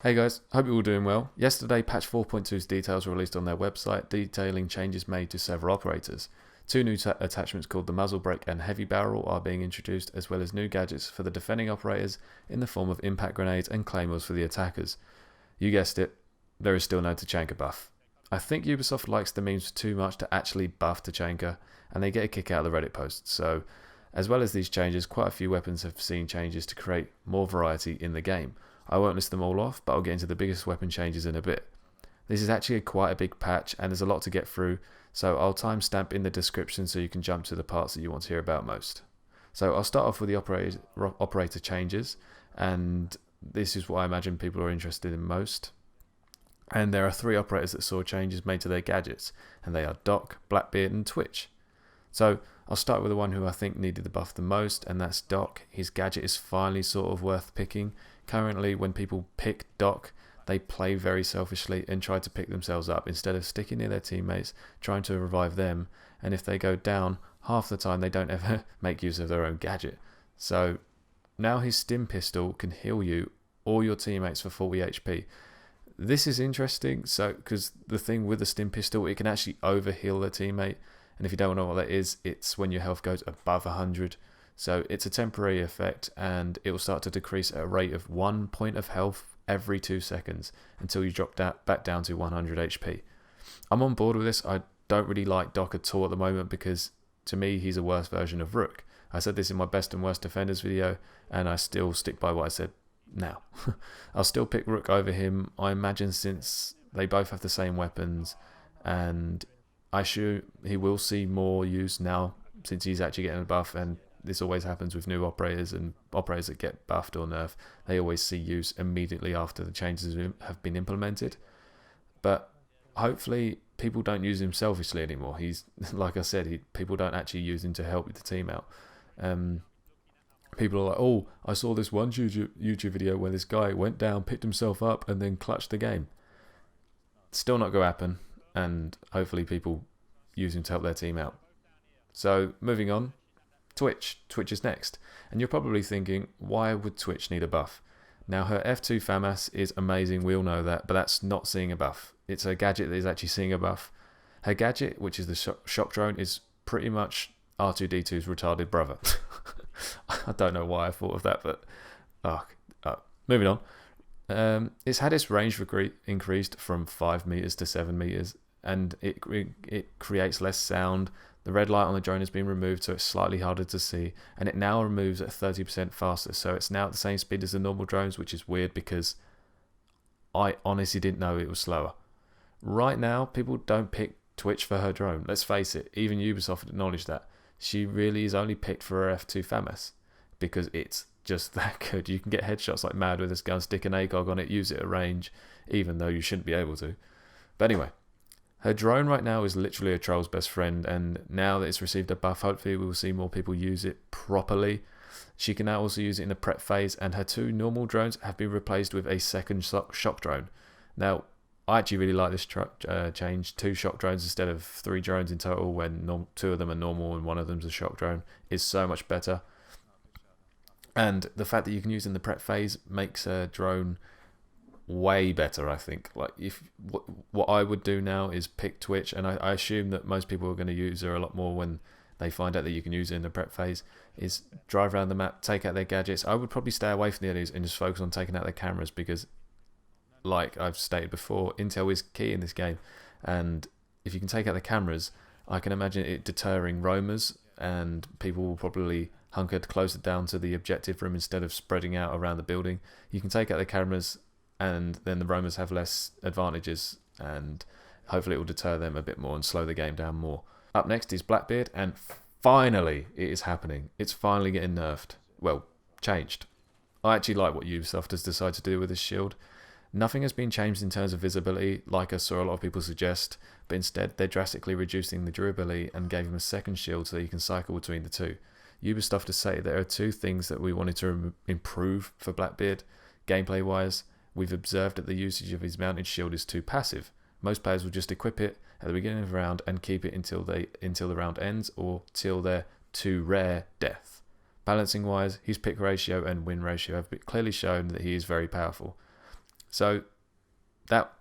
Hey guys, hope you're all doing well. Yesterday, patch 4.2's details were released on their website, detailing changes made to several operators. Two new attachments called the muzzle brake and heavy barrel are being introduced, as well as new gadgets for the defending operators in the form of impact grenades and claymores for the attackers. You guessed it, there is still no Tachanka buff. I think Ubisoft likes the memes too much to actually buff Tachanka, and they get a kick out of the Reddit posts, so as well as these changes, quite a few weapons have seen changes to create more variety in the game. I won't list them all off, but I'll get into the biggest weapon changes in a bit. This is actually quite a big patch and there's a lot to get through, so I'll timestamp in the description so you can jump to the parts that you want to hear about most. So I'll start off with the operator changes, and this is what I imagine people are interested in most. And there are three operators that saw changes made to their gadgets, and they are Doc, Blackbeard and Twitch. So I'll start with the one who I think needed the buff the most, and that's Doc. His gadget is finally sort of worth picking. Currently, when people pick Doc, they play very selfishly and try to pick themselves up instead of sticking near their teammates, trying to revive them, and if they go down, half the time they don't ever make use of their own gadget. So now his stim pistol can heal you or your teammates for 40 HP. This is interesting, so because the thing with the stim pistol, it can actually overheal the teammate, and if you don't know what that is, it's when your health goes above 100. So it's a temporary effect, and it will start to decrease at a rate of 1 point of health every 2 seconds until you drop back down to 100 HP. I'm on board with this. I don't really like Doc at all at the moment because to me he's a worse version of Rook. I said this in my best and worst defenders video, and I still stick by what I said now. I'll still pick Rook over him, I imagine, since they both have the same weapons, and I assume he will see more use now since he's actually getting a buff, and this always happens with new operators and operators that get buffed or nerfed. They always see use immediately after the changes have been implemented. But hopefully people don't use him selfishly anymore. He's, like I said, people don't actually use him to help the team out. People are like, oh, I saw this one YouTube video where this guy went down, picked himself up, and then clutched the game. Still not going to happen, and hopefully people use him to help their team out. So, moving on. Twitch is next, and you're probably thinking, why would Twitch need a buff? Now, her F2 FAMAS is amazing, we all know that, but that's not seeing a buff. It's a gadget that is actually seeing a buff. Her gadget, which is the shock drone, is pretty much R2-D2's retarded brother. I don't know why I thought of that, but moving on. It's had its range increased from 5 meters to 7 meters, and it creates less sound. The red light on the drone has been removed, so it's slightly harder to see, and it now removes at 30% faster, so it's now at the same speed as the normal drones, which is weird because I honestly didn't know it was slower. Right now, people don't pick Twitch for her drone. Let's face it, even Ubisoft acknowledged that. She really is only picked for her F2 FAMAS because it's just that good. You can get headshots like mad with this gun, stick an ACOG on it, use it at range, even though you shouldn't be able to. But anyway, her drone right now is literally a troll's best friend, and now that it's received a buff, hopefully we will see more people use it properly. She can now also use it in the prep phase, and her two normal drones have been replaced with a second shock drone. Now, I actually really like this change. 2 shock drones instead of 3 drones in total, when 2 of them are normal and 1 of them is a shock drone, is so much better. And the fact that you can use it in the prep phase makes a drone way better, I think. Like, if what I would do now is pick Twitch, and I assume that most people are going to use her a lot more when they find out that you can use it in the prep phase, is drive around the map, take out their gadgets. I would probably stay away from the enemies and just focus on taking out their cameras because, like I've stated before, intel is key in this game, and if you can take out the cameras, I can imagine it deterring roamers, and people will probably hunker closer down to the objective room instead of spreading out around the building. You can take out the cameras, and then the roamers have less advantages, and hopefully it will deter them a bit more and slow the game down more. Up next is Blackbeard, and finally it is happening. It's finally getting nerfed. Well, changed. I actually like what Ubisoft has decided to do with this shield. Nothing has been changed in terms of visibility, like I saw a lot of people suggest, but instead they're drastically reducing the durability and gave him a second shield so you can cycle between the two. Ubisoft has said there are 2 things that we wanted to improve for Blackbeard, gameplay wise. We've observed that the usage of his mounted shield is too passive. Most players will just equip it at the beginning of the round and keep it until the round ends, or till their too rare death. Balancing wise, his pick ratio and win ratio have clearly shown that he is very powerful. So that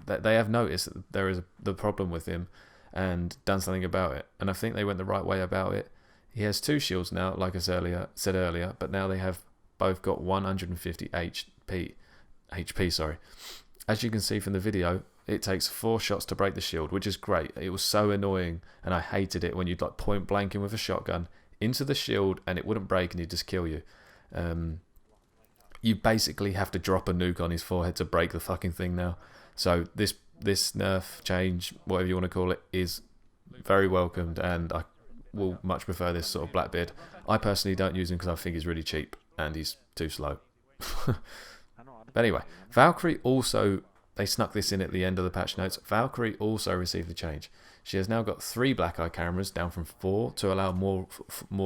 they have noticed that there is the problem with him and done something about it. And I think they went the right way about it. He has 2 shields now, like I said earlier, but now they have both got 150 HP. Sorry. As you can see from the video, it takes 4 shots to break the shield, which is great. It was so annoying, and I hated it when you'd like point blank him with a shotgun into the shield and it wouldn't break and he'd just kill you. You basically have to drop a nuke on his forehead to break the fucking thing now. So this nerf change, whatever you want to call it, is very welcomed, and I will much prefer this sort of Blackbeard. I personally don't use him because I think he's really cheap and he's too slow. But anyway, Valkyrie also, they snuck this in at the end of the patch notes. Valkyrie also received the change. She has now got 3 black eye cameras, down from 4, to allow more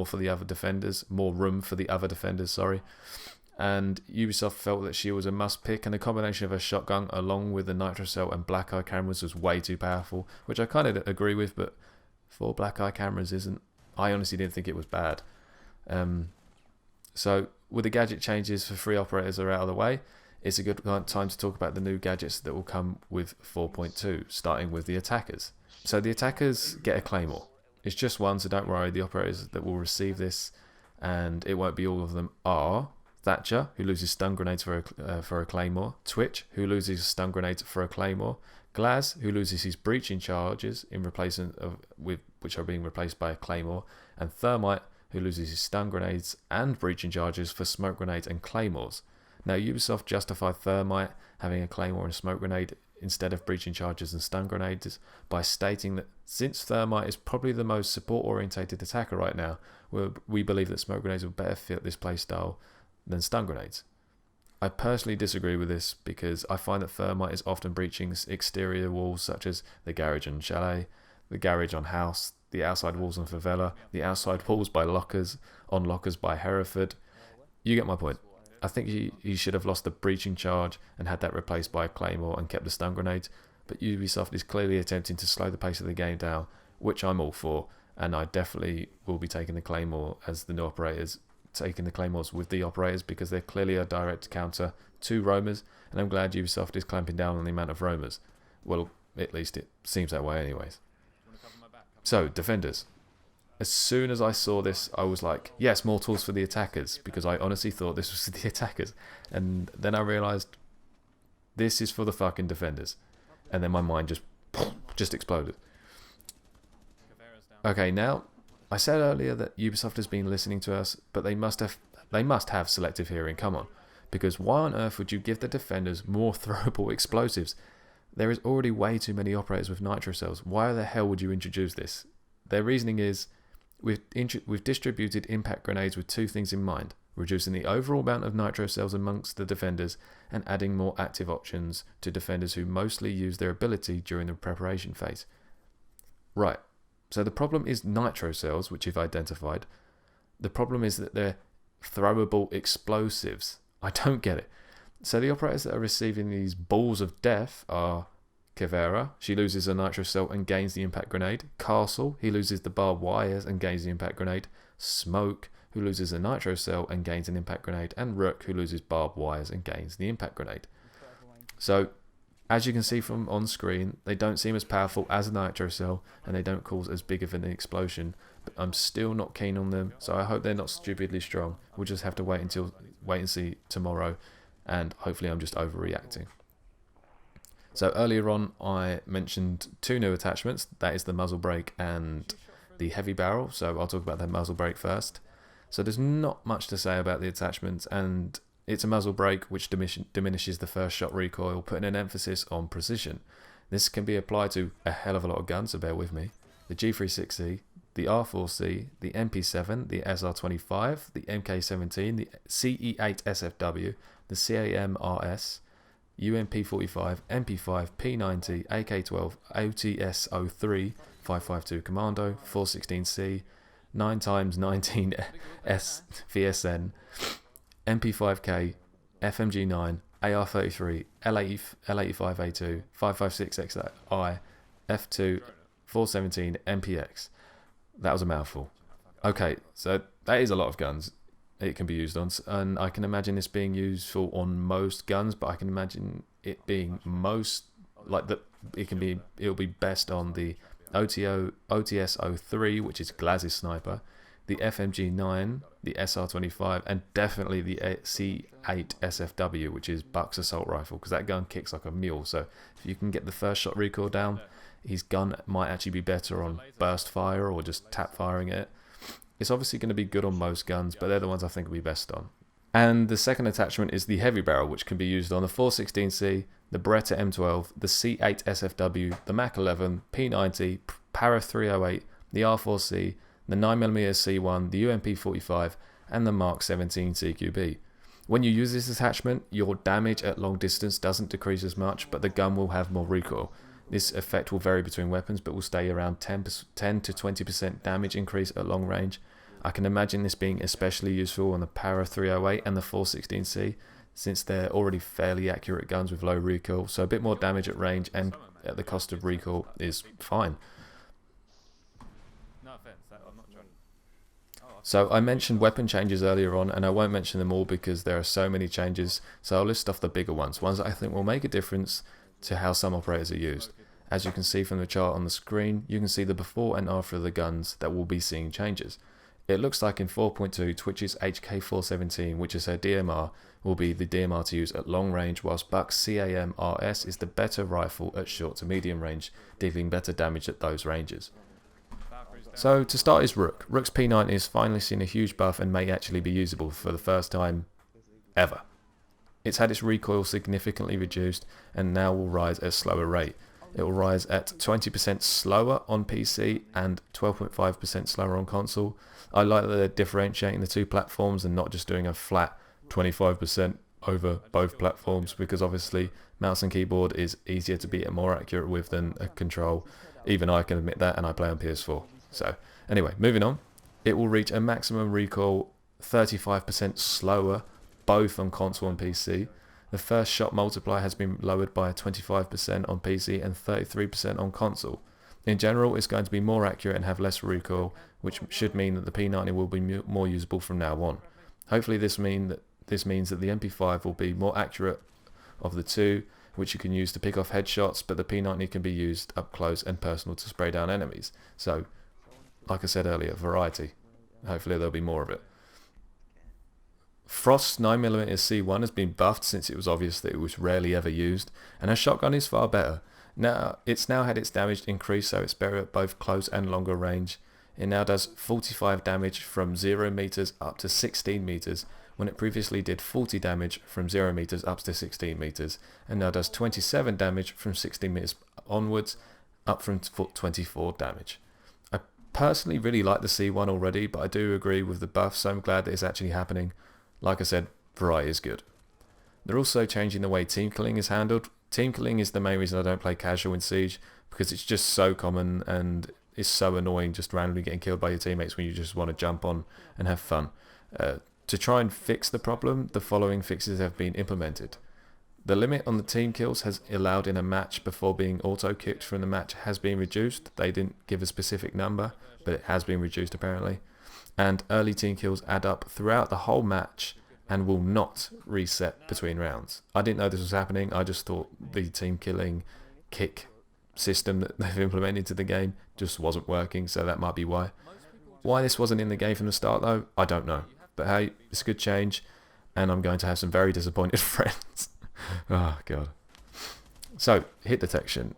for the other defenders, more room for the other defenders, sorry. And Ubisoft felt that she was a must pick, and the combination of her shotgun along with the nitro cell and black eye cameras was way too powerful, which I kind of agree with, but 4 black eye cameras isn't. I honestly didn't think it was bad. So with the gadget changes for free operators are out of the way, it's a good time to talk about the new gadgets that will come with 4.2, starting with the attackers. So the attackers get a claymore. It's just one, so don't worry. The operators that will receive this, and it won't be all of them, are Thatcher, who loses stun grenades for a claymore; Twitch, who loses stun grenades for a claymore; Glaz, who loses his breaching charges in replacement of which are being replaced by a claymore; and Thermite, who loses his stun grenades and breaching charges for smoke grenades and claymores. Now, Ubisoft justified Thermite having a claymore and a smoke grenade instead of breaching charges and stun grenades by stating that since Thermite is probably the most support-orientated attacker right now, we believe that smoke grenades will better fit this playstyle than stun grenades. I personally disagree with this because I find that Thermite is often breaching exterior walls such as the garage on Chalet, the garage on House, the outside walls on Favela, the outside walls by lockers by Hereford. You get my point. I think he should have lost the breaching charge and had that replaced by a claymore and kept the stun grenades, but Ubisoft is clearly attempting to slow the pace of the game down, which I'm all for, and I definitely will be taking the claymore as the new operators, taking the claymores with the operators because they're clearly a direct counter to roamers, and I'm glad Ubisoft is clamping down on the amount of roamers. Well, at least it seems that way anyways. So, defenders. As soon as I saw this, I was like, yes, more tools for the attackers, because I honestly thought this was the attackers. And then I realised this is for the fucking defenders. And then my mind just exploded. Okay, now, I said earlier that Ubisoft has been listening to us, but they must have selective hearing, come on. Because why on earth would you give the defenders more throwable explosives? There is already way too many operators with nitro cells. Why the hell would you introduce this? Their reasoning is, we've distributed impact grenades with 2 things in mind: reducing the overall amount of nitro cells amongst the defenders and adding more active options to defenders who mostly use their ability during the preparation phase. Right, so the problem is nitro cells, which you've identified. The problem is that they're throwable explosives. I don't get it. So the operators that are receiving these balls of death are Kavera, she loses a nitro cell and gains the impact grenade. Castle, he loses the barbed wires and gains the impact grenade. Smoke, who loses a nitro cell and gains an impact grenade. And Rook, who loses barbed wires and gains the impact grenade. So, as you can see from on screen, they don't seem as powerful as a nitro cell and they don't cause as big of an explosion. But I'm still not keen on them, so I hope they're not stupidly strong. We'll just have to wait and see tomorrow, and hopefully I'm just overreacting. So earlier on I mentioned 2 new attachments, that is the muzzle brake and the heavy barrel, so I'll talk about the muzzle brake first. So there's not much to say about the attachments, and it's a muzzle brake which diminishes the first shot recoil, putting an emphasis on precision. This can be applied to a hell of a lot of guns, so bear with me. The G36C, the R4C, the MP7, the SR25, the MK17, the CE8 SFW, the CAM-RS, UMP45, MP5, P90, AK12, OTS03, 552 Commando, 416C, 9x19S VSN, MP5K, FMG9, AR33, L85A2, 556XI, F2, 417, MPX. That was a mouthful. Okay, so that is a lot of guns it can be used on, and I can imagine this being useful on most guns, but I can imagine it being most like that. It'll be best on the OTS-03, which is Glaz's sniper, the FMG-9, the SR-25, and definitely the C8 SFW, which is Buck's assault rifle, because that gun kicks like a mule. So if you can get the first shot recoil down, his gun might actually be better on burst fire or just tap firing it. It's obviously going to be good on most guns, but they're the ones I think will be best on. And the second attachment is the heavy barrel, which can be used on the 416C, the Beretta M12, the C8 SFW, the Mac 11, P90, Para 308, the R4C, the 9mm C1, the UMP 45, and the Mark 17 CQB. When you use this attachment, your damage at long distance doesn't decrease as much, but the gun will have more recoil. This effect will vary between weapons, but will stay around 10 to 20% damage increase at long range. I can imagine this being especially useful on the Para 308 and the 416C, since they're already fairly accurate guns with low recoil, so a bit more damage at range and at the cost of recoil is fine. So I mentioned weapon changes earlier on, and I won't mention them all because there are so many changes, so I'll list off the bigger ones that I think will make a difference to how some operators are used. As you can see from the chart on the screen, you can see the before and after of the guns that will be seeing changes. It looks like in 4.2, Twitch's HK417, which is her DMR, will be the DMR to use at long range, whilst Buck's CAM RS is the better rifle at short to medium range, dealing better damage at those ranges. So to start is Rook. Rook's P90 has finally seen a huge buff and may actually be usable for the first time ever. It's had its recoil significantly reduced and now will rise at a slower rate. It will rise at 20% slower on PC and 12.5% slower on console. I like that they're differentiating the two platforms and not just doing a flat 25% over both platforms, because obviously mouse and keyboard is easier to be and more accurate with than a control. Even I can admit that, and I play on PS4. So anyway, moving on. It will reach a maximum recoil 35% slower both on console and PC. The first shot multiplier has been lowered by 25% on PC and 33% on console. In general, it's going to be more accurate and have less recoil, which should mean that the P90 will be more usable from now on. Hopefully this means that the MP5 will be more accurate of the two, which you can use to pick off headshots, but the P90 can be used up close and personal to spray down enemies. So, like I said earlier, variety. Hopefully there'll be more of it. Frost's 9mm C1 has been buffed since it was obvious that it was rarely ever used, and her shotgun is far better. It's now had its damage increased, so it's better at both close and longer range. It now does 45 damage from 0 meters up to 16 meters, when it previously did 40 damage from 0 meters up to 16 meters, and now does 27 damage from 16 meters onwards, up from 24 damage. I personally really like the C1 already, but I do agree with the buff, so I'm glad that it's actually happening. Like I said, variety is good. They're also changing the way team killing is handled. Team killing is the main reason I don't play casual in Siege, because it's just so common and it's so annoying just randomly getting killed by your teammates when you just want to jump on and have fun. To try and fix the problem, the following fixes have been implemented. The limit on the team kills has allowed in a match before being auto-kicked from the match has been reduced. They didn't give a specific number, but it has been reduced apparently. And early team kills add up throughout the whole match and will not reset between rounds. I didn't know this was happening. I just thought the team killing kick system that they've implemented into the game just wasn't working, so that might be why. Why this wasn't in the game from the start though, I don't know. But hey, it's a good change, and I'm going to have some very disappointed friends. Oh god. So, hit detection.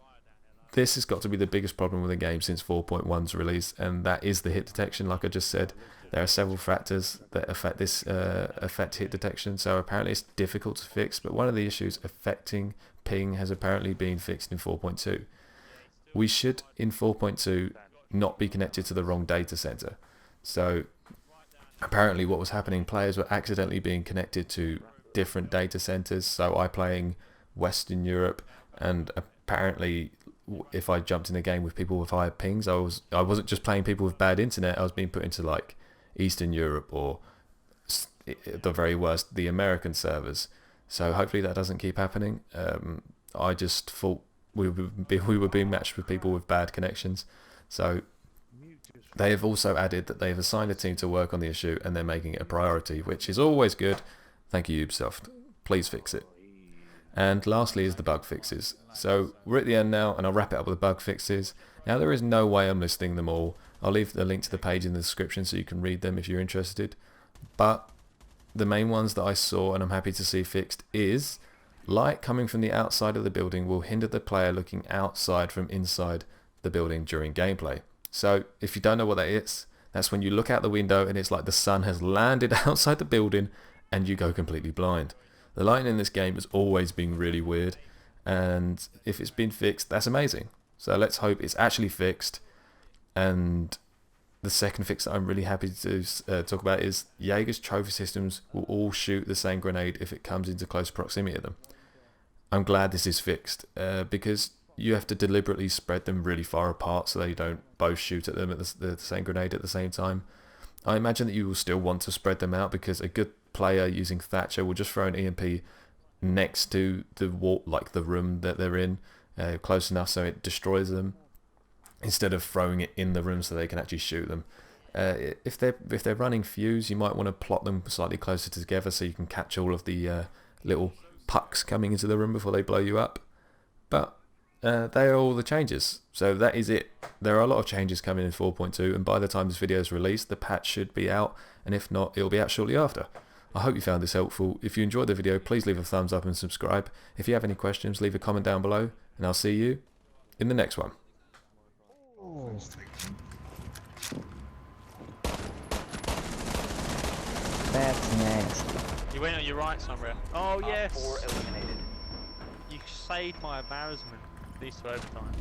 This has got to be the biggest problem with the game since 4.1's release, and that is the hit detection. Like I just said, there are several factors that affect hit detection, so apparently it's difficult to fix, but one of the issues affecting ping has apparently been fixed in 4.2. We should, in 4.2, not be connected to the wrong data center. So apparently what was happening, players were accidentally being connected to different data centers. So I playing Western Europe, and apparently if I jumped in a game with people with higher pings, I wasn't just playing people with bad internet, I was being put into like Eastern Europe or at the very worst the American servers. So hopefully that doesn't keep happening. I just thought we were being matched with people with bad connections. So they have also added that they've assigned a team to work on the issue and they're making it a priority, which is always good. Thank you, Ubisoft. Please fix it. And lastly is the bug fixes. So we're at the end now, and I'll wrap it up with the bug fixes. Now there is no way I'm listing them all. I'll leave the link to the page in the description so you can read them if you're interested. But the main ones that I saw and I'm happy to see fixed is light coming from the outside of the building will hinder the player looking outside from inside the building during gameplay. So if you don't know what that is, that's when you look out the window and it's like the sun has landed outside the building and you go completely blind. The lighting in this game has always been really weird, and if it's been fixed, that's amazing. So let's hope it's actually fixed. And the second fix that I'm really happy to talk about is Jaeger's trophy systems will all shoot the same grenade if it comes into close proximity to them. I'm glad this is fixed because you have to deliberately spread them really far apart so they don't both shoot at them at the same grenade at the same time. I imagine that you will still want to spread them out because a good player using Thatcher will just throw an EMP next to the wall, like the room that they're in, close enough so it destroys them, instead of throwing it in the room so they can actually shoot them. If they're running fuse, you might want to plot them slightly closer together so you can catch all of the little pucks coming into the room before they blow you up. But they are all the changes, so that is it. There are a lot of changes coming in 4.2, and by the time this video is released the patch should be out, and if not, it'll be out shortly after. I hope you found this helpful. If you enjoyed the video, please leave a thumbs up and subscribe. If you have any questions, leave a comment down below, and I'll see you in the next one. That's nasty. You went on your right somewhere. Oh yes! You saved my embarrassment. These two overtime.